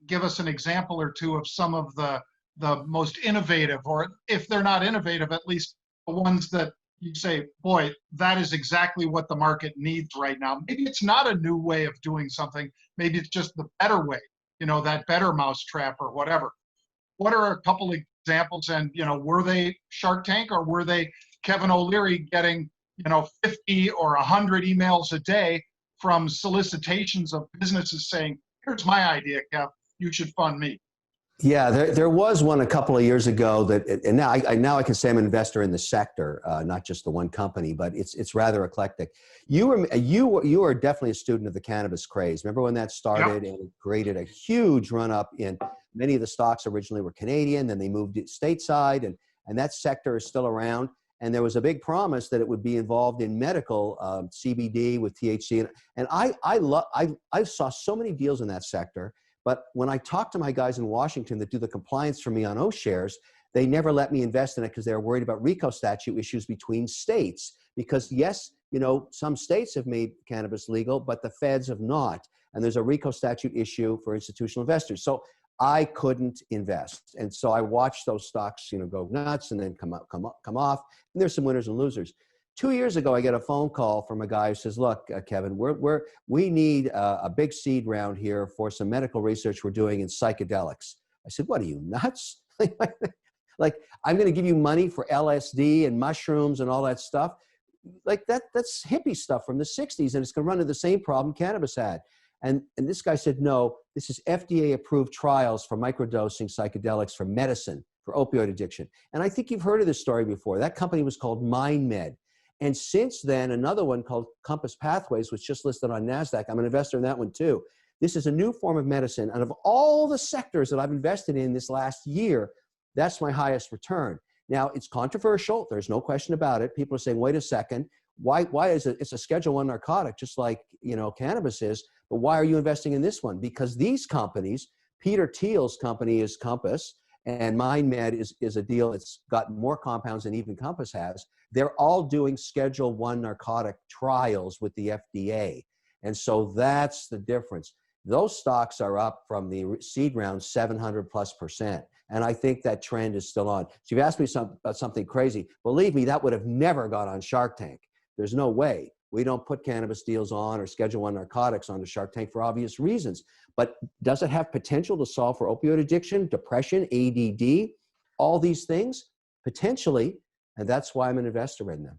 give us an example or two of some of the most innovative, or if they're not innovative, at least the ones that you say, boy, that is exactly what the market needs right now. Maybe it's not a new way of doing something. Maybe it's just the better way, that better mousetrap or whatever. What are a couple of examples? And, were they Shark Tank, or were they Kevin O'Leary getting, 50 or 100 emails a day from solicitations of businesses saying, here's my idea, Kev, you should fund me? Yeah, there was one a couple of years ago that, and now I can say I'm an investor in the sector, not just the one company, but it's rather eclectic. You are definitely a student of the cannabis craze. Remember when that started? Yep. And it created a huge run up in many of the stocks originally were Canadian, then they moved it stateside, and that sector is still around. And there was a big promise that it would be involved in medical CBD with THC, and I saw so many deals in that sector. But when I talked to my guys in Washington that do the compliance for me on O shares, they never let me invest in it because they were worried about RICO statute issues between states. Because yes, some states have made cannabis legal, but the feds have not. And there's a RICO statute issue for institutional investors. So I couldn't invest. And so I watched those stocks, go nuts and then come off. And there's some winners and losers. 2 years ago, I get a phone call from a guy who says, look, Kevin, we need a big seed round here for some medical research we're doing in psychedelics. I said, what are you, nuts? Like, I'm going to give you money for LSD and mushrooms and all that stuff? Like, that's hippie stuff from the 60s, and it's going to run into the same problem cannabis had. And this guy said, no, this is FDA-approved trials for microdosing psychedelics for medicine, for opioid addiction. And I think you've heard of this story before. That company was called MindMed. And since then, another one called Compass Pathways, which just listed on NASDAQ. I'm an investor in that one too. This is a new form of medicine. And of all the sectors that I've invested in this last year, that's my highest return. Now, it's controversial. There's no question about it. People are saying, wait a second, why is it? It's a Schedule I narcotic, just like, cannabis is. But why are you investing in this one? Because these companies, Peter Thiel's company is Compass, and MindMed is a deal that's got more compounds than even Compass has. They're all doing Schedule I narcotic trials with the FDA. And so that's the difference. Those stocks are up from the seed round 700+%. And I think that trend is still on. So you've asked me about something crazy. Believe me, that would have never got on Shark Tank. There's no way. We don't put cannabis deals on or Schedule I narcotics on the Shark Tank for obvious reasons. But does it have potential to solve for opioid addiction, depression, ADD, all these things? Potentially, and that's why I'm an investor in them.